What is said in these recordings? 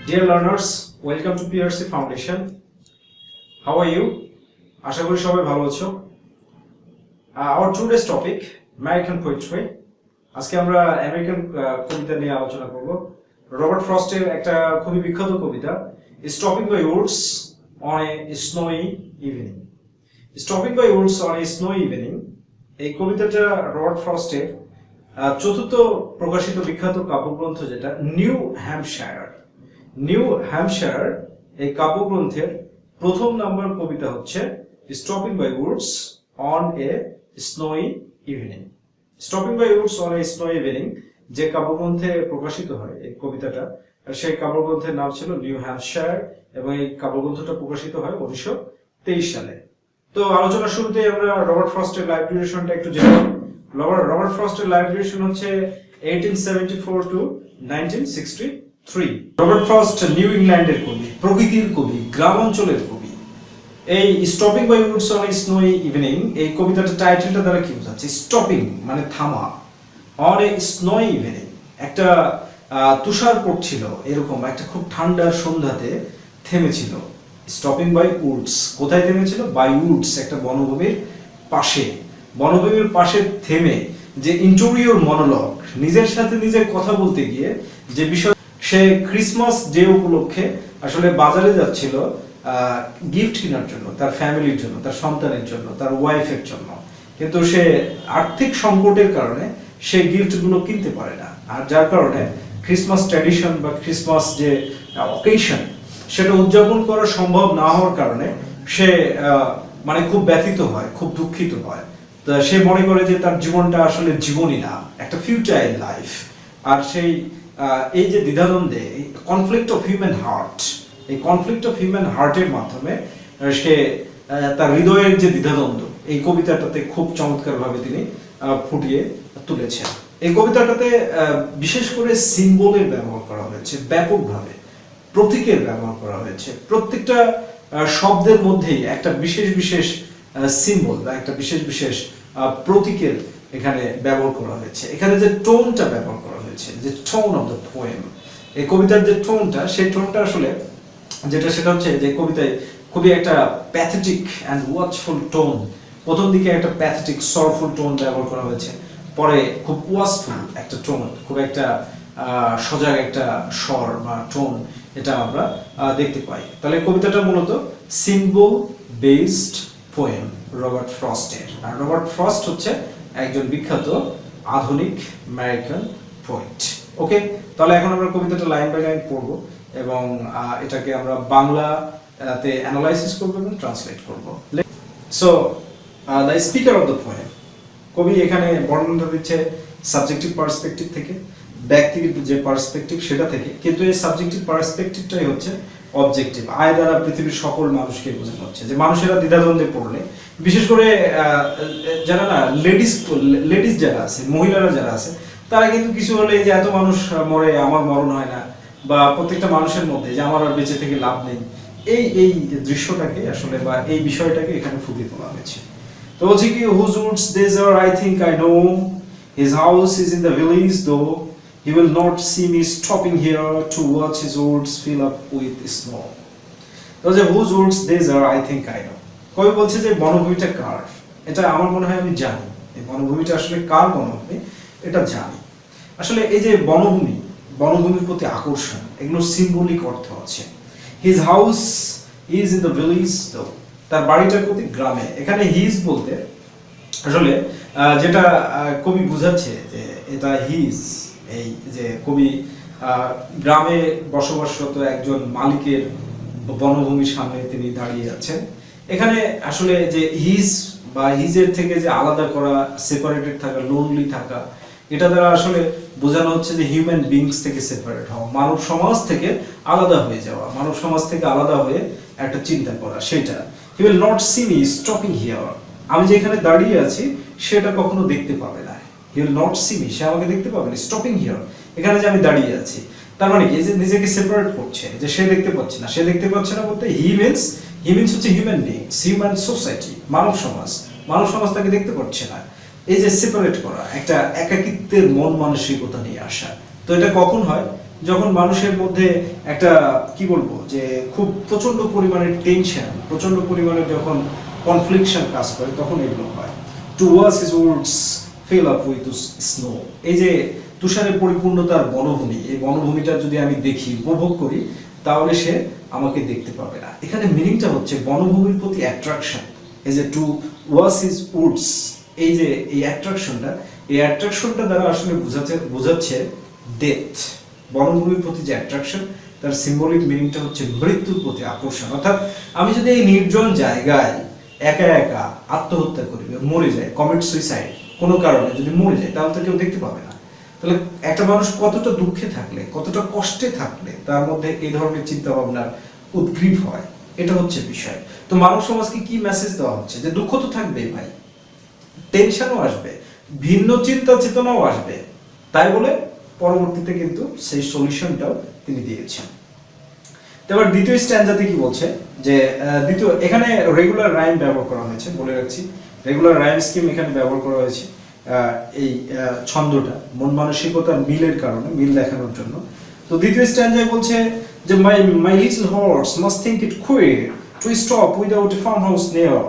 Dear learners, welcome to PRC Foundation. How are you? আশা করি সবাই ভালো আছো। Our today's topic, American poetry. আজকে আমরা আমেরিকান কবিতা নিয়ে আলোচনা করব। রবার্ট ফ্রস্টের একটা খুবই বিখ্যাত কবিতা, Stopping by Woods on a Snowy Evening. Stopping by Woods on a Snowy Evening. এই কবিতাটা রবার্ট ফ্রস্টের চতুর্থ প্রকাশিত বিখ্যাত কাব্যগ্রন্থ যেটা নিউ হ্যাম্পশায়ার এই কাব্যগ্রন্থের প্রথম নাম্বার কবিতা হচ্ছে stopping by woods on a snowy evening. Stopping by woods on a snowy evening যে কাব্যগ্রন্থে প্রকাশিত হয় এই কবিতাটা, সেই কাব্যগ্রন্থের নাম ছিল নিউ হ্যাম্পশায়ার এবং এই কাব্যগ্রন্থটা প্রকাশিত হয় 1923 সালে। তো আলোচনার শুরুতে আমরা রবার্ট ফ্রস্টের লাইফ ডিউরেশনটা একটু জেনে নিই। রবার্ট ফ্রস্টের লাইফ ডিউরেশন হচ্ছে 1874 টু 1963। রবার্ট ফ্রস্ট নিউ ইংল্যান্ডের কবি, প্রকৃতির কবি, গ্রামাঞ্চলের কবি। এই stopping by woods on a snowy evening এই কবিতাটার টাইটেলটা দ্বারা কি বোঝাচ্ছে? স্টপিং মানে থামা, অন এ স্নোই ইভিনিং একটা তুষার পড়ছিল এরকম একটা খুব ঠান্ডার সন্ধ্যাতে থেমেছিল। স্টপিং বাই উডস কোথায় থেমেছিল? বাই উডস একটা বনভূমির পাশে। বনভূমির পাশে থেমে যে ইন্টেরিয়র মনোলগ, নিজের সাথে নিজের কথা বলতে গিয়ে যে বিষয়, সে ক্রিসমাস ডে উপলক্ষে আসলে বাজারে যাচ্ছিল গিফট কেনার জন্য, তার ফ্যামিলির জন্য, তার সন্তানের জন্য, তার ওয়াইফের জন্য, কিন্তু সে আর্থিক সংকটের কারণে সে গিফটগুলো কিনতে পারে না। আর যার কারণে ক্রিসমাস ট্র্যাডিশন বা ক্রিসমাস যে অকেশন সেটা উদযাপন করা সম্ভব না হওয়ার কারণে সে মানে খুব ব্যথিত হয়, খুব দুঃখিত হয়। তো সে মনে করে যে তার জীবনটা আসলে জীবনই না, একটা ফিউটাইল লাইফ। আর সেই এই যে দ্বিধাদ্বন্দ্বে, কনফ্লিক্ট অফ হিউম্যান হার্ট, এই কনফ্লিক্ট অফ হিউম্যান হার্টের মাধ্যমে সে তার হৃদয়ের যে দ্বিধাদ্বন্দ্ব এই কবিতাটাতে খুব চমৎকারভাবে তিনি ফুটিয়ে তুলেছেন। এই কবিতাটাতে বিশেষ করে সিম্বলের ব্যবহার করা হয়েছে ব্যাপকভাবে, প্রতীকের ব্যবহার করা হয়েছে। প্রত্যেকটা শব্দের মধ্যেই একটা বিশেষ বিশেষ সিম্বল বা একটা বিশেষ বিশেষ প্রতীকের এখানে ব্যবহার করা হয়েছে। এখানে যে টোনটা ব্যবহার করা হয়েছে, যে টোন অফ দ্য পোয়েম, এই কবিতার যে টোনটা, সেই টোনটা আসলে যেটা সেটা হচ্ছে যে কবিতায় খুবই একটা প্যাথেটিক অ্যান্ড ওয়াচফুল টোন। প্রথম দিকে একটা প্যাথেটিক সরফুল টোন ব্যবহার করা হয়েছে, পরে খুব ওয়াচফুল একটা টোন, খুব একটা সজাগ একটা স্বর বা টোন এটা আমরা দেখতে পাই। তাহলে কবিতাটা মূলত সিম্বল বেসড পোয়েম রবার্ট ফ্রস্টের। আর রবার্ট ফ্রস্ট হচ্ছে একজন বিখ্যাত আধুনিক আমেরিকান পোয়েট। ওকে, তাহলে এখন আমরা কবিতাটা লাইন বাই লাইন পড়বো এবং এটাকে আমরা বাংলাতে অ্যানালাইসিস করবো এবং ট্রান্সলেট করবো। So the speaker of the poem, কবি এখানে বর্ণনা দিচ্ছে সাবজেক্টিভ পার্সপেক্টিভ থেকে, ব্যক্তিগত যে পার্সপেক্টিভ সেটা থেকে, কিন্তু এই সাবজেক্টিভ পার্সপেক্টিভটাই হচ্ছে অবজেক্টিভ। আয় দ্বারা পৃথিবীর সকল মানুষকে বোঝানো হচ্ছে যে মানুষেরা দ্বিধাদ্বন্দ্বে পড়লে, বিশেষ করে যারা না লেডিস যারা আছে, মহিলারা যারা আছে, তারা কিন্তু কিছু হলে যে এত মানুষ মরে আমার মরণ হয় না, বা প্রত্যেকটা মানুষের মধ্যে যে আমার আর বেঁচে থেকে লাভ নেই, এই দৃশ্যটাকে আসলে বা এই বিষয়টাকে এখানে ফুটিয়ে তোলা হয়েছে। তো বলছি কি, whose woods these are I think I know, his house is in the village though, he will not see me stopping here to watch his woods fill up with snow. তো যে whose woods these are I think I know, কবি বলছে যে বনভূমিটা কার, এটা আমার মনে হয় আমি জানি। এই বনভূমিটা আসলে কার বনভূমি এটা জানি। আসলে এই যে বনভূমির প্রতি আকর্ষণ, এগুলো সিম্বলিক অর্থ আছে। His house is in the village though, তার বাড়িটা প্রতি গ্রামে। এখানে হিজ বলতে আসলে যেটা কবি বুঝাচ্ছে যে এটা হিজ, এই যে কবি গ্রামে বসবাসরত একজন মালিকের বনভূমির সামনে তিনি দাঁড়িয়ে আছেন। এখানে আসলে যে হিজ বা হিজের থেকে যে আলাদা করা, সেপারেটেড থাকা, লোনলি থাকা, এটা দ্বারা আসলে বোঝানো হচ্ছে যে হিউম্যান বিংস থেকে সেপারেট হওয়া, মানব সমাজ থেকে আলাদা হয়ে যাওয়া, মানব সমাজ থেকে আলাদা হয়ে একটা চিন্তা করা, সেটা। He will not see me stopping here, আমি যেখানে দাঁড়িয়ে আছি সেটা কখনো দেখতে পাবে না। He will not see me, সে আমাকে দেখতে পাবে না। Stopping here, এখানে যে আমি দাঁড়িয়ে আছি, তার মানে কি যে নিজেকে সেপারেট করছে, যে সে দেখতে পাচ্ছে না। সে দেখতে পাচ্ছে না বলতে হি মিন্স হচ্ছে হিউম্যান বিংস, হিউম্যান সোসাইটি, মানব সমাজ তাকে দেখতে পাচ্ছে না। এই যে সেপারেট করা, একটা একাকিত্বের মন মানসিকতা নিয়ে আসা, তো এটা কখন হয়? যখন মানুষের মধ্যে একটা কি বলবো যে খুব প্রচন্ড পরিমাণের টেনশন, প্রচন্ড পরিমাণে যখন কনফ্লিকশন কাজ করে তখন এগুলো হয়। To watch his Woods fill up with snow, এই যে তুষারে পরিপূর্ণতার বনভূমি, এই বনভূমিটা যদি আমি দেখি, উপভোগ করি, তাহলে সে আমাকে দেখতে পাবে না। এখানে মিনিংটা হচ্ছে বনভূমির প্রতি অ্যাট্রাকশন। এই যে টু ওয়াচ হিজ উডস, এই যে এই অ্যাট্রাকশনটা দ্বারা আসলে বোঝাচ্ছে ডেথ। বনভূমির প্রতি যে অ্যাট্রাকশন, তার সিম্বলিক মিনিংটা হচ্ছে মৃত্যুর প্রতি আকর্ষণ। অর্থাৎ আমি যদি এই নির্জন জায়গায় একা একা আত্মহত্যা করি, মরে যায়, কমিট সুইসাইড কোনো কারণে যদি মরে যায়, তাহলে তো কেউ দেখতে পাবে না। তাহলে একটা মানুষ কতটা দুঃখে থাকলে, কতটা কষ্টে থাকলে তার মধ্যে এই ধরনের চিন্তা ভাবনার উদ্গ্রীব হয়, এটা হচ্ছে বিষয়। তো মানব সমাজকে কি মেসেজ দেওয়া হচ্ছে যে দুঃখ তো থাকবেই ভাই, টেনশনও আসবে, ভিন্ন চিন্তা চেতনাও আসবে, তাই বলে পরবর্তীতে কিন্তু সেই সলিউশনটাও তিনি দিয়েছেন। এবার দ্বিতীয় স্ট্যান্জাতে কি বলছে যে দ্বিতীয়, এখানে রেগুলার রাইম ব্যবহার করা হয়েছে, বলে রাখছি রেগুলার রাইম স্কিম এখানে ব্যবহার করা হয়েছে এই ছন্দটা মন মানসিকতার মিলের কারণে, মিল দেখানোর জন্য। তো দ্বিতীয় স্ট্যান্জায় বলছে যে my little horse must think it queer to stop without a farmhouse near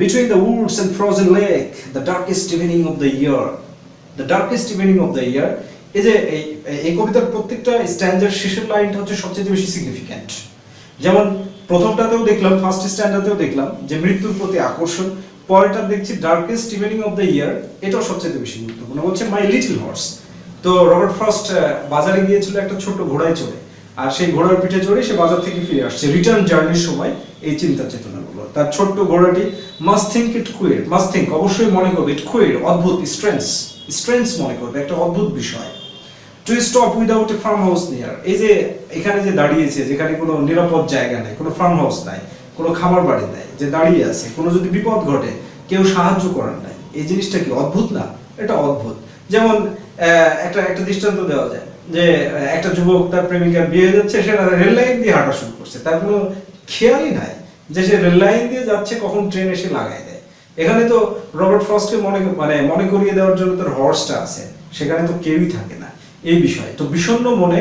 between the woods and frozen lake, the darkest evening of the year. The darkest evening of the year, এই যে এই কবিতার প্রত্যেকটা স্ট্যান্ডার শেষের লাইনটা হচ্ছে সবচেয়ে বেশি সিগনিফিক্যান্ট। যেমন প্রথমটাতেও দেখলাম, ফার্স্ট স্ট্যান্ডার্ডেও দেখলাম যে মৃত্যুর প্রতি আকর্ষণ, পরেরটা দেখছি ডার্কেস্ট ইভিনিং অফ দ্য ইয়ার, এটাও সবচেয়ে বেশি গুরুত্বপূর্ণ। বলছে মাই লিটল হর্স। তো রবার্ট ফ্রস্ট বাজারে গিয়েছিল একটা ছোট্ট ঘোড়ায় চড়ে, আর সেই ঘোড়ার পিঠে চড়ে সে বাজার থেকে ফিরে আসছে। রিটার্ন জার্নির সময় এই চিন্তা চেতনাগুলো, তার ছোট্ট ঘোড়াটি must think it queer, must think অবশ্যই মনে করবে, ইট কুইর অদ্ভুত, স্ট্রেঞ্জ মনে করবে, একটা অদ্ভুত বিষয়। Two stop without a farmhouse near, এই যে এখানে যে দাঁড়িয়েছে, যেখানে কোনো নিরাপদ জায়গা নাই, কোনো ফার্ম হাউস নাই, কোনো খামার বাড়ি নাই, যে দাঁড়িয়ে আছে, কোনো যদি বিপদ ঘটে কেউ সাহায্য করার নাই, এই জিনিসটা কি অদ্ভুত না? এটা অদ্ভুত। যেমন একটা দৃষ্টান্ত দেওয়া যায় যে একটা যুবক তার প্রেমিকার বিয়ে যাচ্ছে, সে রেল লাইন দিয়ে হাঁটা শুরু করছে, তার কোনো খেয়ালই নাই যে সে রেল লাইন দিয়ে যাচ্ছে, কখন ট্রেন এসে লাগাই দেয়। এখানে তো রবার্ট ফ্রস্টকে মনে করিয়ে দেওয়ার জন্য তার হর্সটা আছে, সেখানে তো কেউই থাকে না, এই বিষয়। তো বিষণ্ণ মনে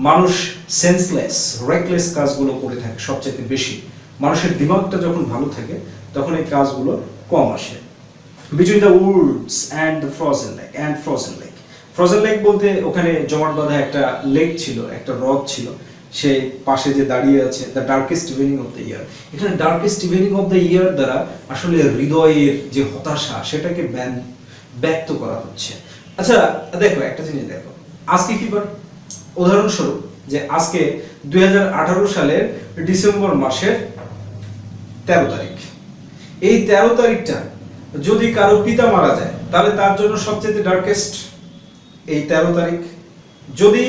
মানুষ সেন্সলেস, রেকলেস কাজগুলো করে থাকে সবচেয়ে বেশি। মানুষের দিমাগটা যখন ভালো থাকে তখন এই কাজগুলো কম আসে। Between the Woods and the frozen lake, frozen lake বলতে ওখানে জমাট বাঁধা একটা লেক ছিল, একটা হ্রদ ছিল, সেই পাশে যে দাঁড়িয়ে আছে, the darkest evening of the year. এখানে darkest evening of the year দ্বারা আসলে হৃদয়ের যে হতাশা সেটাকে ব্যক্ত করা হচ্ছে। আচ্ছা দেখো একটা জিনিস, দেখো আজকে কি বার, উদাহরণস্বরূপ যে আজকে 2018 সালের ডিসেম্বর মাসের 13 তারিখ। এই 13 তারিখটা যদি কারো পিতা মারা যায় তাহলে তার জন্য সবচেয়ে ডার্কেস্ট এই 13 তারিখ। যদি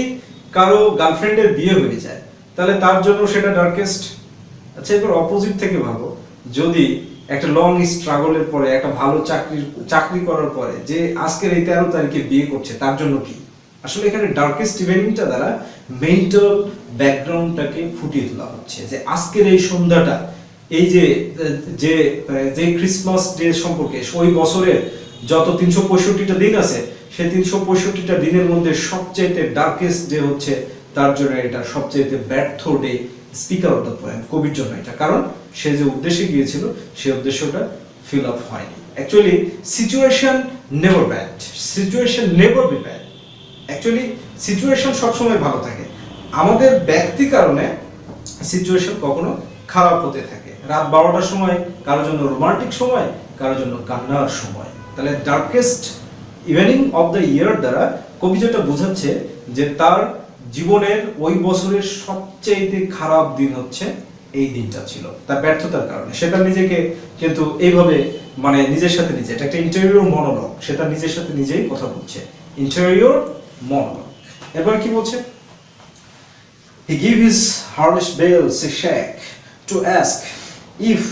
কারো গার্লফ্রেন্ডের বিয়ে হয়ে যায় তাহলে তার জন্য সেটা ডার্কেস্ট। আচ্ছা এবার অপোজিট থেকে ভাবো, যদি একটা লং স্ট্রাগলের পরে, একটা ভালো চাকরি করার পরে যে আজকের এই 13 তারিখে বিয়ে করছে, তার জন্য কি? আসলে এখানে ডার্কেস্ট ইভেনিংটা দ্বারা মেন্টাল ব্যাকগ্রাউন্ডটাকে ফুটিয়ে তোলা হচ্ছে যে আজকের এই সন্ধ্যাটা, এই যে যে যে ক্রিসমাস ডে সম্পর্কে, ওই বছরের যত 365টা দিন আছে, সেই 365টা দিনের মধ্যে সবচেয়ে ডার্কেস্ট ডে হচ্ছে তার জন্য এটা সবচেয়ে ব্যর্থ day. Speaker of the poem, কবির জন্য এটা, কারণ সে যে উদ্দেশ্যে গিয়েছিল সেই উদ্দেশ্যটা ফিল আপ হয়নি। Actually situation never bad, situation never be bad. Actually situation সবসময় ভালো থাকে, আমাদের ব্যক্তি কারণে সিচুয়েশন কখনো খারাপ হতে থাকে। রাত 12টার সময় কারোর জন্য রোমান্টিক সময়, কারোর জন্য কান্নার সময়। তাহলে darkest evening of the year দ্বারা কবি যেটা বোঝাচ্ছে যে তার জীবনের ওই বছরের সবচেয়ে খারাপ দিন হচ্ছে এই দিনটা ছিল, তার ব্যর্থতার কারণে। সেটা নিজেকে কিন্তু এইভাবে নিজের সাথে নিজে, এটা একটা ইন্টেরিয়র মনোলগ, সেটা নিজের সাথে নিজেই কথা বলছে, ইন্টেরিয়র মনোলগ। এরপর কি বলছে? He gave his harness bells a shake to ask if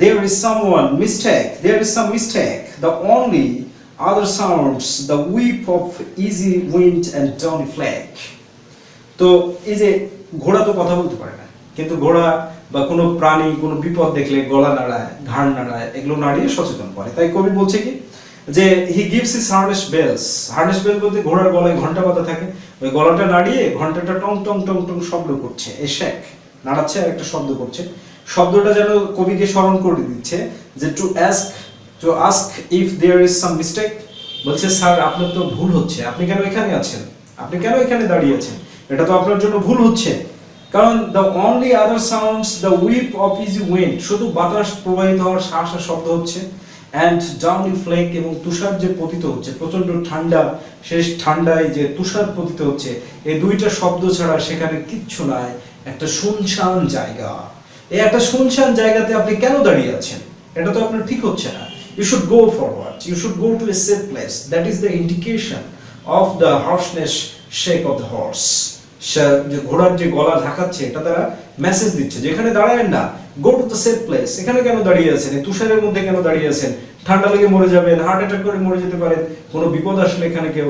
there is some mistake. The only other sounds the whip of easy wind and downy flake. তো এই যে ঘোড়া তো কথা বলতে পারে না, কিন্তু ঘোড়া বা কোনো প্রাণী কোনো বিপদ দেখলে গলা নাড়ায়, ঘাড় নাড়ায়, এগুলো নাড়িয়ে সচেতন করে। তাই কবি বলছে কি যে he gives his harness bells. Harness bell বলতে ঘোড়ার গলায় ঘন্টা বাঁধা থাকে, ওই গলাটা নাড়িয়ে ঘন্টাটা টং টং টং টং শব্দ করছে, এ শেক নাড়াচ্ছে আর একটা শব্দ করছে। শব্দটা যেন কবিকে স্মরণ করে দিচ্ছে যে to ask if there is some mistake. বলছে স্যার আপনার তো ভুল হচ্ছে, আপনি কেন এখানে আছেন, আপনি কেন এখানে দাঁড়িয়ে আছেন, এটা তো আপনার জন্য ভুল হচ্ছে। কারণ the only other sounds the weep of easy wind, শুধু বাতাস প্রবাহিত হওয়ার শাঁসা শব্দ হচ্ছে, অ্যান্ড ডাউনি ফ্লেক, এবং তুষার যে পতিত হচ্ছে, প্রচন্ড ঠান্ডা, শেষ ঠান্ডায় যে তুষার পতিত হচ্ছে, এই দুইটা শব্দ ছাড়া সেখানে কিচ্ছু নাই, একটা শুনশান জায়গা। এই একটা শুনশান জায়গাতে আপনি কেন দাঁড়িয়ে আছেন, এটা তো আপনার ঠিক হচ্ছে না। You should go forward, you should go to a safe place. That is the indication of the harshness shake of the horse. যে ঘোড়ার যে গলা ঝাঁকাচ্ছে, এটা তারা মেসেজ দিচ্ছে যেখানে দাঁড়ায় না, go to the safe place. এখানে কেন দাঁড়িয়ে আছেন, এই তুষারের মধ্যে কেন দাঁড়িয়ে আছেন, ঠান্ডা লেগে মরে যাবেন, হার্ট অ্যাটাক করে মরে যেতে পারেন, কোনো বিপদ আসলে এখানে কেউ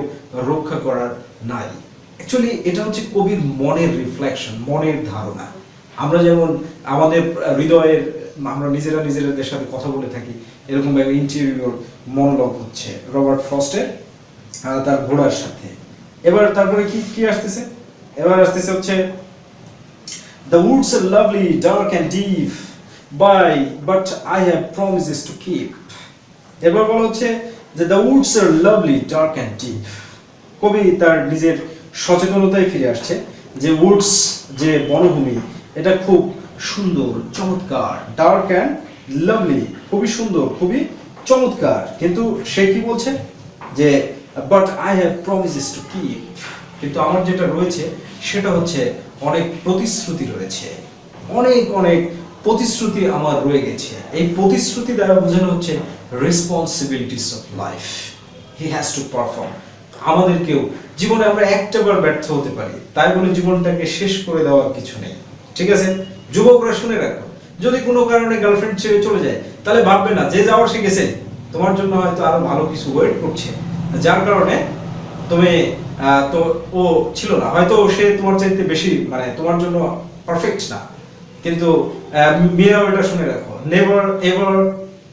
রক্ষা করার নাই। অ্যাকচুয়ালি এটা হচ্ছে কবির মনের রিফ্লেকশন, মনের ধারণা। আমরা যেমন আমাদের হৃদয়ের, আমরা নিজেদের সাথে কথা বলে থাকি, এরকম ভাবে ইন্টেরিয়র মনোলগ হচ্ছে রবার্ট ফ্রস্টের তার ঘোড়ার সাথে। এবার তারপরে কি আসতেছে, এবার আসতেছে হচ্ছে the woods are lovely dark and deep but I have promises to keep। এবার বলা হচ্ছে যে the woods are lovely dark and deep। কবি তার নিজের সচেতনতায় ফিরে আসছে যে উডস, যে বনভূমি, এটা খুব সুন্দর চমৎকার, ডার্ক অ্যান্ড লাভলি, খুবই সুন্দর খুবই চমৎকার। কিন্তু সে কি বলছে যে but I have promises to keep, কিন্তু আমার যেটা রয়েছে সেটা হচ্ছে অনেক প্রতিশ্রুতি রয়েছে, অনেক অনেক প্রতিশ্রুতি আমার রয়ে গেছে। এই প্রতিশ্রুতি দ্বারা বোঝানো হচ্ছে responsibilities of life, he has to perform. আমাদেরকেও জীবনে আমরা একটাবার ব্যর্থ হতে পারি, তাই বলে জীবনটাকে শেষ করে দেওয়ার কিছু নেই, ঠিক আছে? যুবকরা শুনে রাখো, যদি কোনো কারণে গার্লফ্রেন্ড ছেড়ে চলে যায়, তাহলে ভাববে না যে যাওয়ার সে গেছে, তোমার জন্য হয়তো আরো ভালো কিছু ওয়েট করছে, যার কারণে তুমি তো ও ছিল না, হয়তো সে তোমার চাইতে বেশি, মানে তোমার জন্য পারফেক্ট না। কিন্তু মেয়েরাও এটা শুনে রাখো, never ever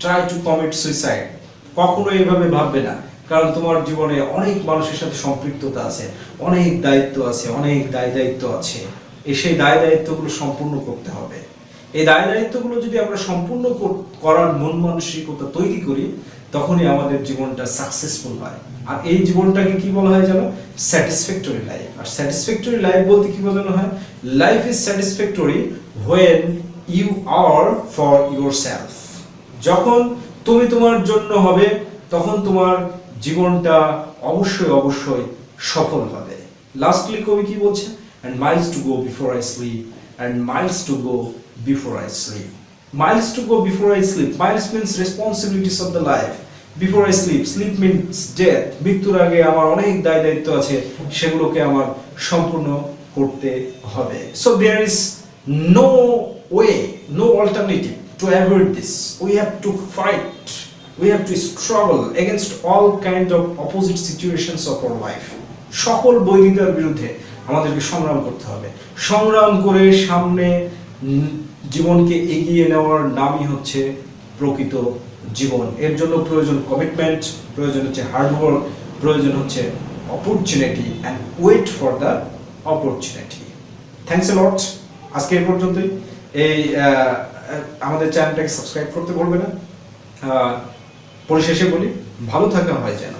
try to commit suicide, কখনো এইভাবে ভাববে না, কারণ তোমার জীবনে অনেক মানুষের সাথে সম্পৃক্ততা আছে, অনেক দায়িত্ব আছে, অনেক দায়িত্ব আছে, সেই দায়িত্বগুলো সম্পূর্ণ করতে হবে। এই দায়িত্বগুলো যদি আমরা সম্পূর্ণ করার মন মানসিকতা তৈরি করি, তখনই আমাদের জীবনটা সাকসেসফুল হয়। আর এই জীবনটাকে কি বলা হয় জানো? Satisfactory life. আর স্যাটিসফ্যাক্টরি লাইফ বলতে কি বোঝানো হয়? Life is satisfactory when you are for yourself. যখন তুমি তোমার জন্য হবে, তখন তোমার জীবনটা অবশ্যই সফল হবে। লাস্টলি কবি কি বলছে? and miles to go before I sleep, and miles to go before I sleep. Miles to go before I sleep. Miles means responsibilities of the life. Before I sleep. Sleep means death. মৃত্যুর আগে আমার অনেক দায়িত্ব আছে, সেগুলোকে আমার সম্পূর্ণ করতে হবে। So there is no way, no alternative to avoid this. We have to fight. We have to struggle against all kind of opposite situations of our life. সকল বৈরিতার বিরুদ্ধে আমাদেরকে সংগ্রাম করতে হবে। সংগ্রাম করে সামনে জীবনকে এগিয়ে নেওয়ার নামই হচ্ছে প্রকৃত জীবন। এর জন্য প্রয়োজন কমিটমেন্ট, প্রয়োজন হচ্ছে হার্ডওয়ার্ক, প্রয়োজন হচ্ছে opportunity and wait for the opportunity. Thanks a lot. আজকে এই পর্যন্তই। এই আমাদের চ্যানেলটাকে সাবস্ক্রাইব করতে ভুলবে না। পরিশেষে বলি, ভালো থাকা হয় যেন।